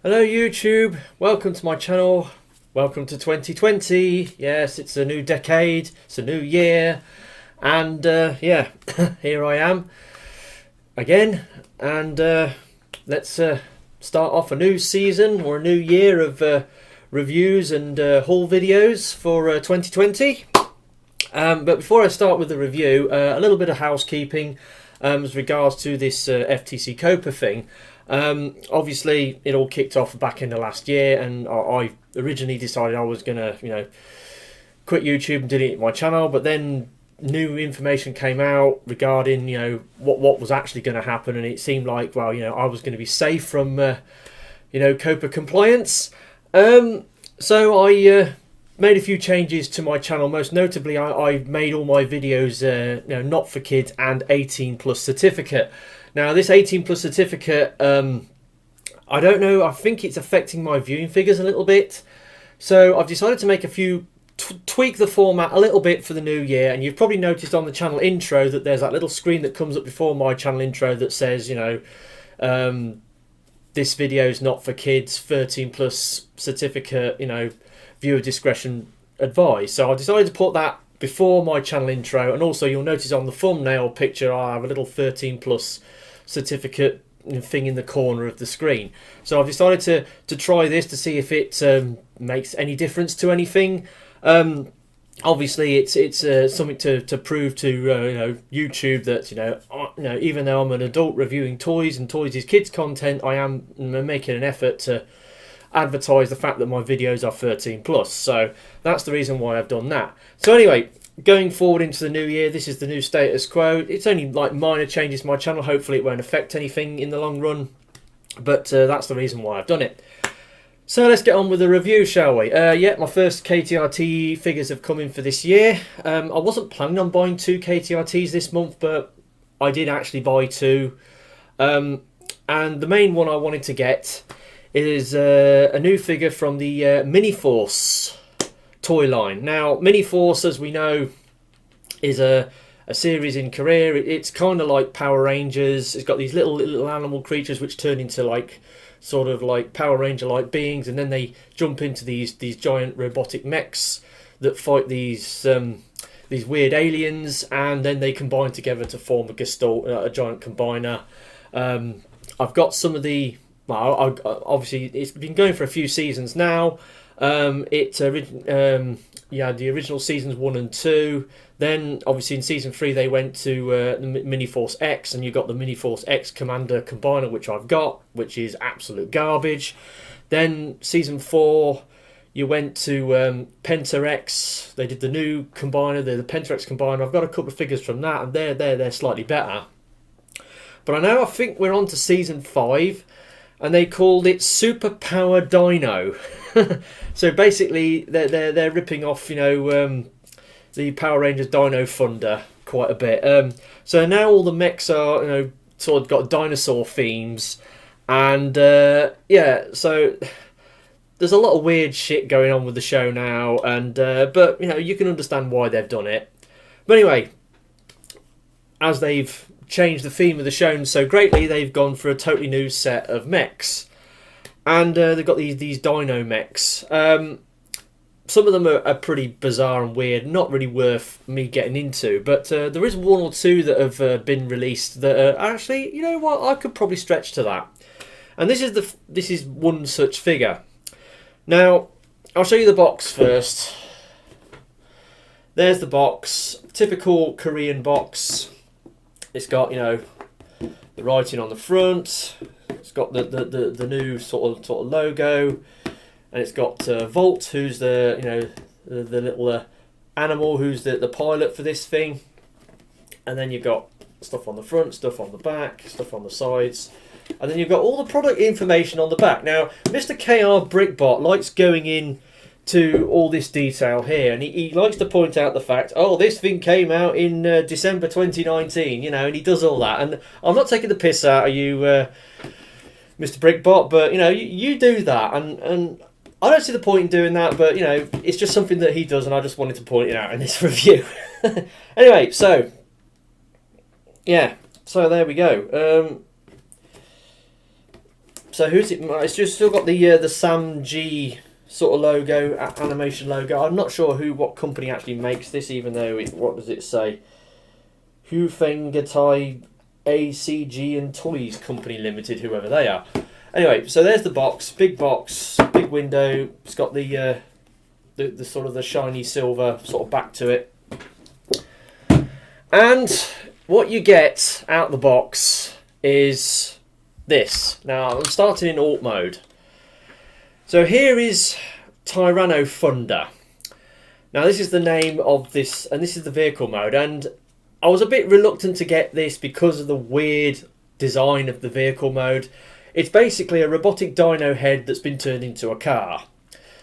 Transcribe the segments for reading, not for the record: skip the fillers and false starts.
Hello YouTube, welcome to my channel, welcome to 2020. Yes, it's a new decade, it's a new year, and yeah, here I am again, and let's start off a new season or a new year of reviews and haul videos for 2020. But before I start with the review, a little bit of housekeeping as regards to this FTC Copa thing. Obviously it all kicked off back in the last year, and I originally decided I was gonna quit YouTube and delete my channel, but then new information came out regarding what was actually going to happen, and it seemed like, well, I was going to be safe from Copa compliance. So I made a few changes to my channel. Most notably, I made all my videos not for kids and 18 plus certificate. Now this 18 plus certificate, I don't know, I think it's affecting my viewing figures a little bit. So I've decided to make a few, tweak the format a little bit for the new year. And you've probably noticed on the channel intro that there's that little screen that comes up before my channel intro that says, this video is not for kids, 13 plus certificate, viewer discretion advised. So I decided to put that before my channel intro, and also you'll notice on the thumbnail picture I have a little 13 plus certificate thing in the corner of the screen. So I've decided to try this to see if it makes any difference to anything. Obviously it's something to prove to YouTube that even though I'm an adult reviewing toys and toys is kids content, I am making an effort to advertise the fact that my videos are 13 plus. So that's the reason why I've done that. So anyway, going forward into the new year, this is the new status quo. It's only like minor changes to my channel. Hopefully it won't affect anything in the long run, but that's the reason why I've done it. So let's get on with the review, shall we? Yeah, my first KTRT figures have come in for this year. I wasn't planning on buying 2 KTRTs this month, but I did actually buy 2. And the main one I wanted to get is a new figure from the Miniforce toy line. Now, Miniforce, as we know, is a series in Korea. It's kind of like Power Rangers. It's got these little animal creatures which turn into sort of like Power Ranger like beings, and then they jump into these giant robotic mechs that fight these weird aliens, and then they combine together to form a gestalt, a giant combiner. I've got some of the, well, obviously it's been going for a few seasons now. The original seasons 1 and 2. Then obviously in season 3 they went to the Miniforce X, and you got the Miniforce X Commander Combiner, which I've got, which is absolute garbage. Then season 4 you went to Penta X. They did the new combiner, the Penta X Combiner. I've got a couple of figures from that, and they're slightly better. But I think we're on to season 5, and they called it Super Power Dino. So basically they're ripping off the Power Rangers Dino Thunder quite a bit. So now all the mechs are sort of got dinosaur themes, and yeah, so there's a lot of weird shit going on with the show now, and but you can understand why they've done it. But anyway, as they've changed the theme of the show so greatly, they've gone for a totally new set of mechs, and they've got these dino mechs. Some of them are pretty bizarre and weird, not really worth me getting into, but there is 1 or 2 that have been released that are actually, I could probably stretch to that. And this is one such figure. Now I'll show you the box first. There's the box, typical Korean box. It's got the writing on the front. It's got the new sort of logo, and it's got Volt, who's the little animal who's the pilot for this thing. And then you've got stuff on the front, stuff on the back, stuff on the sides, and then you've got all the product information on the back. Now, Mr. KR Brickbot likes going in to all this detail here, and he likes to point out the fact, oh, this thing came out in December 2019, and he does all that. And I'm not taking the piss out of you, Mr. Brickbot, but you do that, and I don't see the point in doing that, but it's just something that he does, and I just wanted to point it out in this review. Anyway, so yeah, so there we go. So who's it? It's just still got the Sam G sort of logo, animation logo. I'm not sure what company actually makes this, even though what does it say? Hufengatai ACG and Toys Company Limited, whoever they are. Anyway, so there's the box, big window. It's got the sort of the shiny silver sort of back to it. And what you get out the box is this. Now I'm starting in alt mode. So here is Tyranno Thunder. Now this is the name of this, and this is the vehicle mode. And I was a bit reluctant to get this because of the weird design of the vehicle mode. It's basically a robotic dino head that's been turned into a car.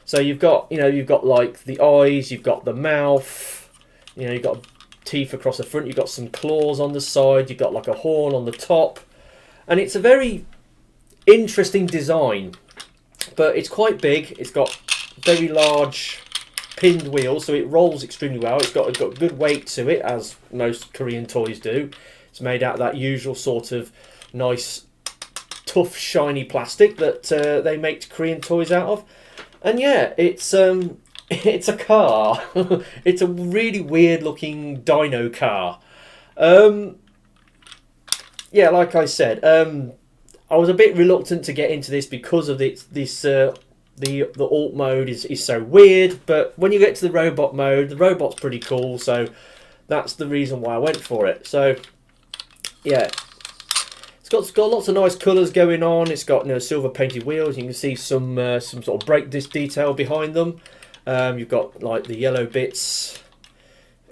So you've got like the eyes, you've got the mouth, you've got teeth across the front, you've got some claws on the side, you've got like a horn on the top. And it's a very interesting design, but it's quite big. It's got very large pinned wheels, so it rolls extremely well. It's got good weight to it, as most Korean toys do. It's made out of that usual sort of nice, tough, shiny plastic that they make Korean toys out of. And yeah, it's a car. It's a really weird looking dino car. Yeah, like I said, I was a bit reluctant to get into this because of the alt mode is so weird. But when you get to the robot mode, the robot's pretty cool. So that's the reason why I went for it. So yeah, it's got lots of nice colours going on. It's got silver painted wheels. You can see some sort of brake disc detail behind them. You've got like the yellow bits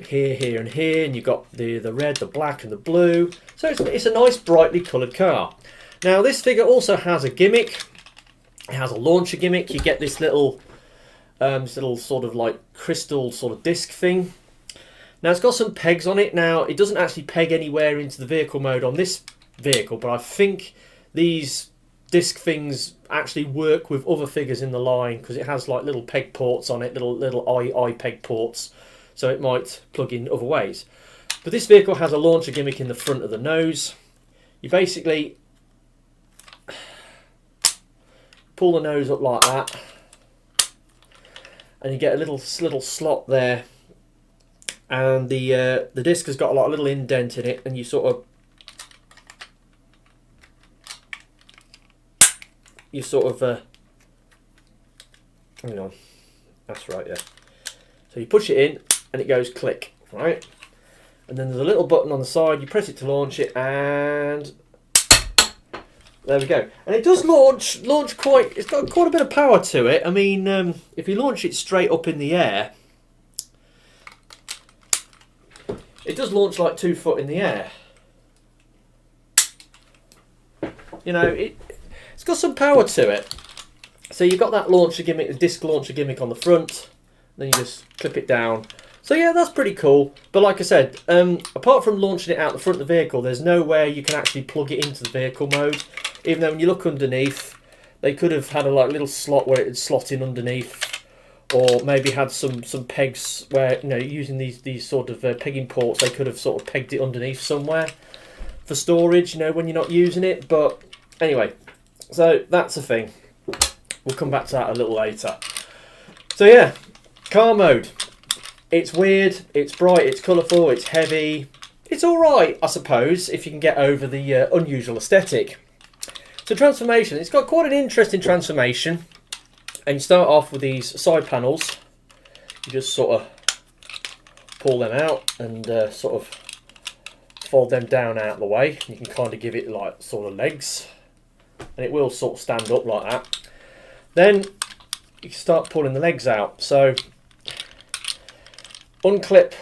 here and here, and you've got the red, the black and the blue. So it's a nice brightly coloured car. Now this figure also has a gimmick. It has a launcher gimmick. You get this little sort of like crystal sort of disc thing. Now it's got some pegs on it. Now it doesn't actually peg anywhere into the vehicle mode on this vehicle, but I think these disc things actually work with other figures in the line because it has like little peg ports on it, little eye peg ports, so it might plug in other ways. But this vehicle has a launcher gimmick in the front of the nose. You basically pull the nose up like that, and you get a little slot there, and the disc has got a little indent in it, and you sort of hang on, that's right, yeah. So you push it in and it goes click, right? And then there's a little button on the side, you press it to launch it, and there we go. And it does launch quite, it's got quite a bit of power to it. I mean, if you launch it straight up in the air, it does launch like 2 foot in the air. It's got some power to it. So you've got that launcher gimmick, the disc launcher gimmick on the front, then you just clip it down. So yeah, that's pretty cool. But like I said, apart from launching it out the front of the vehicle, there's nowhere you can actually plug it into the vehicle mode. Even though when you look underneath, they could have had a little slot where it would slot in underneath, or maybe had some pegs where, using these sort of pegging ports, they could have sort of pegged it underneath somewhere for storage, when you're not using it. But anyway, so that's a thing. We'll come back to that a little later. So yeah, car mode. It's weird, it's bright, it's colourful, it's heavy. It's alright, I suppose, if you can get over the unusual aesthetic. So transformation, it's got quite an interesting transformation. And you start off with these side panels. You just sort of pull them out and sort of fold them down out of the way. You can kind of give it like sort of legs. And it will sort of stand up like that. Then you start pulling the legs out. So unclip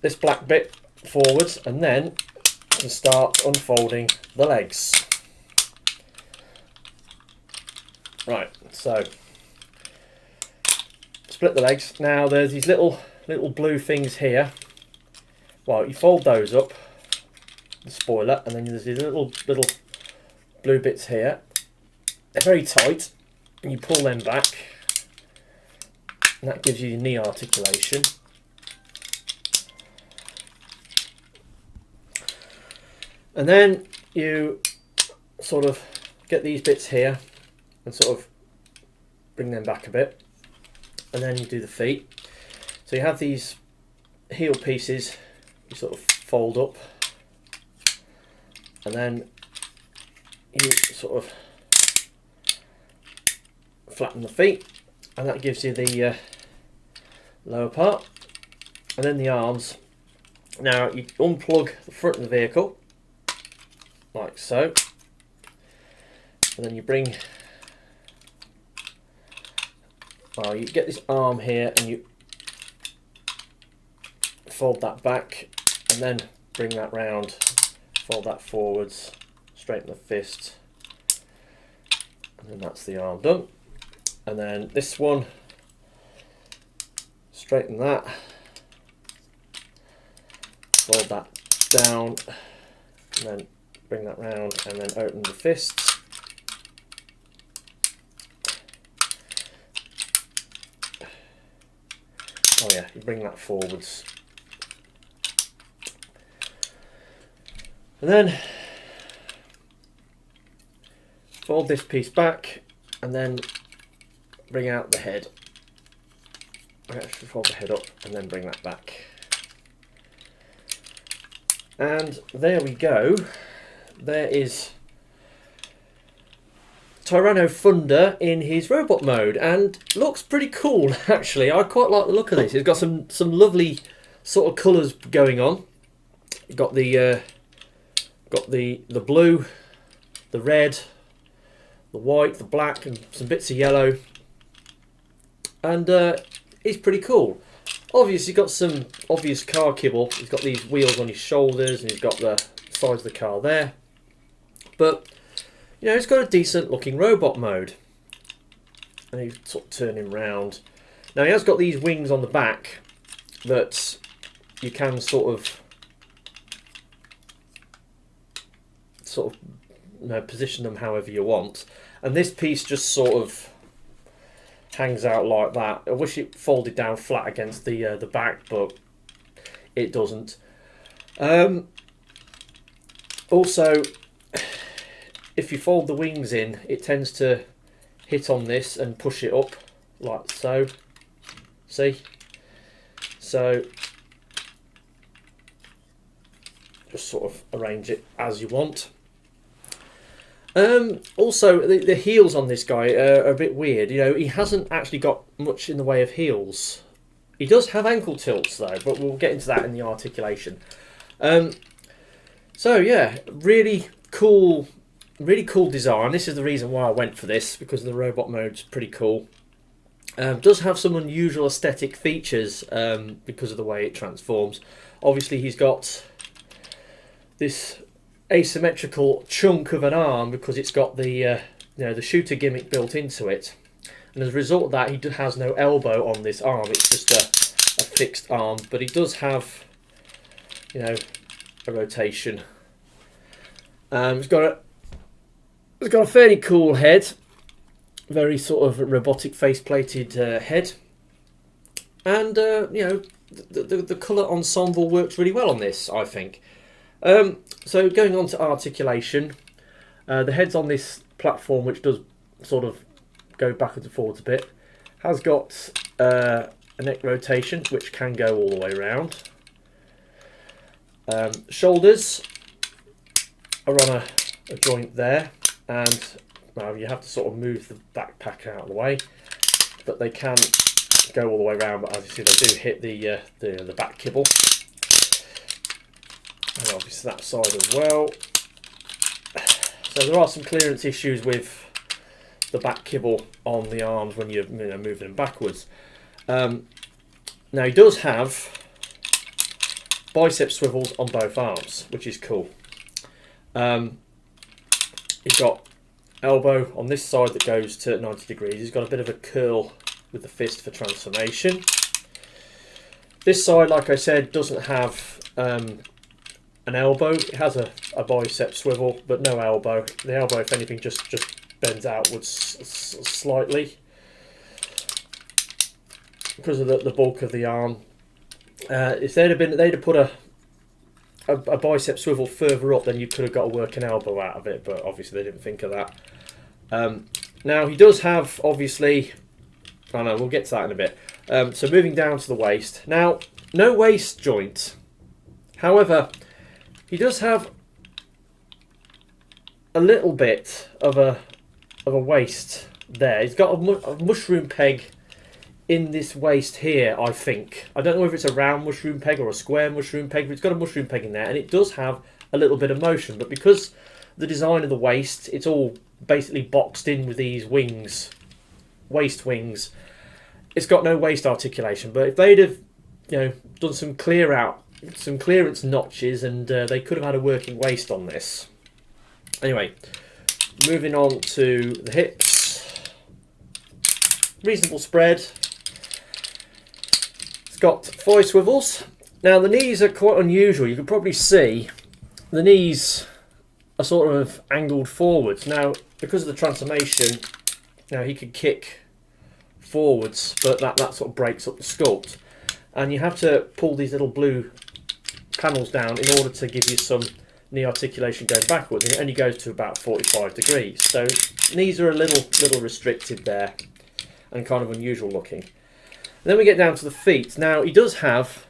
this black bit forwards, and then you can start unfolding the legs. Right, so split the legs. Now there's these little blue things here. Well, you fold those up, the spoiler, and then there's these little blue bits here. They're very tight, and you pull them back, and that gives you your knee articulation. And then you sort of get these bits here and sort of bring them back a bit, and then you do the feet. So you have these heel pieces, you sort of fold up, and then you sort of flatten the feet, and that gives you the lower part. And then the arms. Now you unplug the front of the vehicle like so, and then you bring, well, you get this arm here and you fold that back, and then bring that round, fold that forwards, straighten the fist, and then that's the arm done. And then this one, straighten that, fold that down, and then bring that round, and then open the fists. Oh yeah, you bring that forwards. And then fold this piece back, and then bring out the head. Actually fold the head up and then bring that back. And there we go. There is Tyranno Thunder in his robot mode, and looks pretty cool actually. I quite like the look of this. It's got some lovely sort of colours going on. You've got the blue, the red, the white, the black, and some bits of yellow, and it's pretty cool. Obviously got some obvious car kibble. He's got these wheels on his shoulders, and he's got the sides of the car there. But, you know, it's got a decent looking robot mode. And he's sort of turning round. Now he has got these wings on the back that you can sort of you know, position them however you want. And this piece just sort of hangs out like that. I wish it folded down flat against the back, but it doesn't. Also, if you fold the wings in, it tends to hit on this and push it up like so. See? So just sort of arrange it as you want. Also, the heels on this guy are a bit weird. You know, he hasn't actually got much in the way of heels. He does have ankle tilts though, but we'll get into that in the articulation. So yeah, really cool design. This is the reason why I went for this, because the robot mode's pretty cool. Does have some unusual aesthetic features because of the way it transforms. Obviously, he's got this asymmetrical chunk of an arm because it's got the you know, the shooter gimmick built into it, and as a result of that, he has no elbow on this arm. It's just a fixed arm, but he does have, you know, a rotation. It's got a fairly cool head, very sort of robotic face-plated head, and you know, the colour ensemble works really well on this, I think. So going on to articulation, the head's on this platform, which does sort of go backwards and forwards a bit, has got a neck rotation which can go all the way around. Shoulders are on a joint there, and well, you have to sort of move the backpack out of the way, but they can go all the way around, but obviously they do hit the back kibble. And obviously that side as well. So there are some clearance issues with the back kibble on the arms when you're, you know, moving them backwards. Now he does have bicep swivels on both arms, which is cool. He's got elbow on this side that goes to 90 degrees. He's got a bit of a curl with the fist for transformation. This side, like I said, doesn't have an elbow. It has a bicep swivel, but no elbow. The elbow, if anything, just bends outwards slightly because of the bulk of the arm. If they'd have put a bicep swivel further up, then you could have got a working elbow out of it, but obviously they didn't think of that. Now he does have, obviously, I know we'll get to that in a bit. So moving down to the waist. Now, no waist joint. However, he does have a little bit of a waist there. He's got a mushroom peg in this waist here, I think. I don't know if it's a round mushroom peg or a square mushroom peg, but it's got a mushroom peg in there, and it does have a little bit of motion. But because the design of the waist, it's all basically boxed in with these wings, waist wings. It's got no waist articulation. But if they'd have, done some clearance notches, and they could have had a working waist on this. Anyway, moving on to the hips. Reasonable spread. It's got thigh swivels. Now the knees are quite unusual. You can probably see the knees are sort of angled forwards. Now, because of the transformation, he could kick forwards, but that sort of breaks up the sculpt. And you have to pull these little blue panels down in order to give you some knee articulation going backwards, and it only goes to about 45 degrees. So knees are a little restricted there and kind of unusual looking. And then we get down to the feet. Now he does have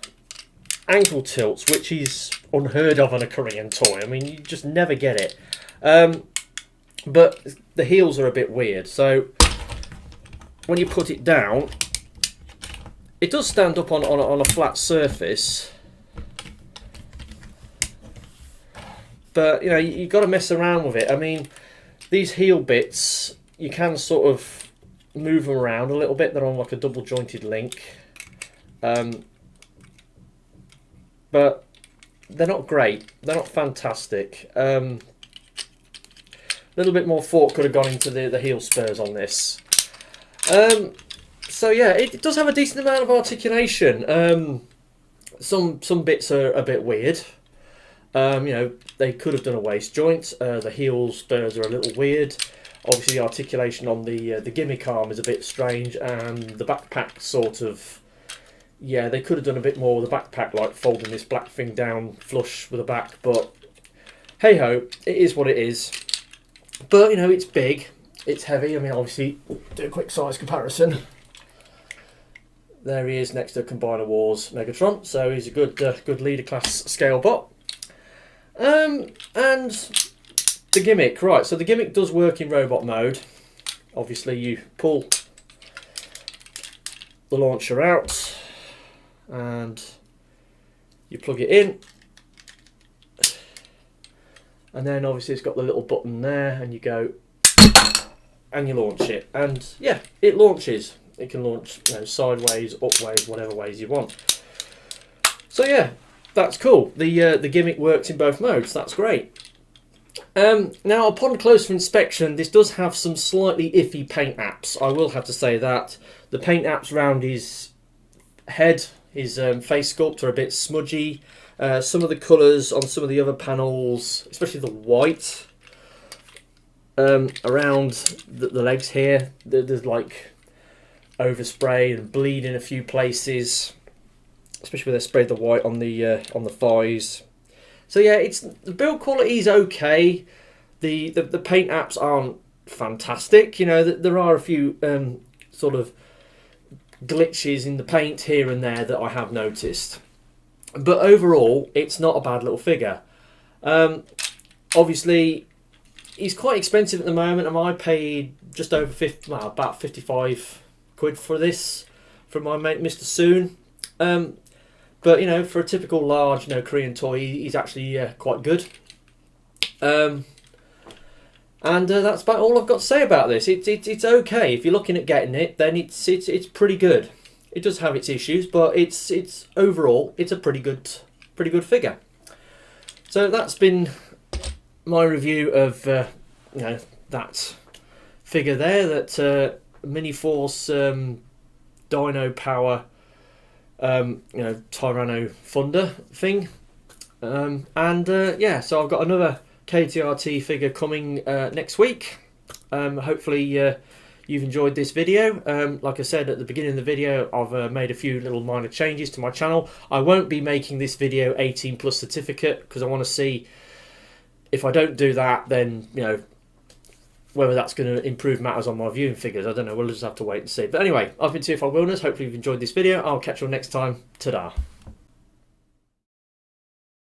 ankle tilts, which is unheard of on a Korean toy. I mean, you just never get it. But the heels are a bit weird. So when you put it down, it does stand up on a flat surface. But you've got to mess around with it. I mean, these heel bits, you can sort of move them around a little bit. They're on like a double jointed link, but they're not great. They're not fantastic. A little bit more thought could have gone into the heel spurs on this. So yeah, it does have a decent amount of articulation. Some bits are a bit weird. They could have done a waist joint. The heel spurs are a little weird. Obviously, the articulation on the Gimmick arm is a bit strange, and the backpack sort of, they could have done a bit more with the backpack, like folding this black thing down flush with the back. But hey ho, it is what it is. But it's big, it's heavy. I mean, obviously, do a quick size comparison. There he is next to Combiner Wars Megatron, so he's a good leader class scale bot. And the Gimmick, right, so the Gimmick does work in robot mode. Obviously you pull the launcher out and you plug it in, and then obviously it's got the little button there, and you go and you launch it, and yeah, it launches. It can launch sideways, upways, whatever ways you want. So yeah, that's cool. The Gimmick works in both modes. That's great. Now, upon closer inspection, this does have some slightly iffy paint apps. I will have to say that. The paint apps around his head, his face sculpt, are a bit smudgy. Some of the colours on some of the other panels, especially the white, around the legs here, there's like overspray and bleed in a few places, especially where they sprayed the white on the thighs. So yeah, the build quality is okay. The paint apps aren't fantastic. There are a few sort of glitches in the paint here and there that I have noticed. But overall, it's not a bad little figure. Obviously, he's quite expensive at the moment, and I paid just over about 55 quid for this from my mate Mr. Soon. But for a typical large Korean toy, he's actually quite good. And that's about all I've got to say about this. It's okay. If you're looking at getting it, then it's pretty good. It does have its issues, but it's overall it's a pretty good figure. So that's been my review of that figure there, that Miniforce Dino Power Tyranno Thunder thing. Yeah, so I've got another KTRT figure coming next week. Hopefully you've enjoyed this video. Like I said at the beginning of the video, I've made a few little minor changes to my channel. I won't be making this video 18 plus certificate, because I want to see, if I don't do that, then whether that's going to improve matters on my viewing figures, I don't know. We'll just have to wait and see. But anyway, I've been TFI Wilderness. Hopefully you've enjoyed this video. I'll catch you all next time. Ta-da.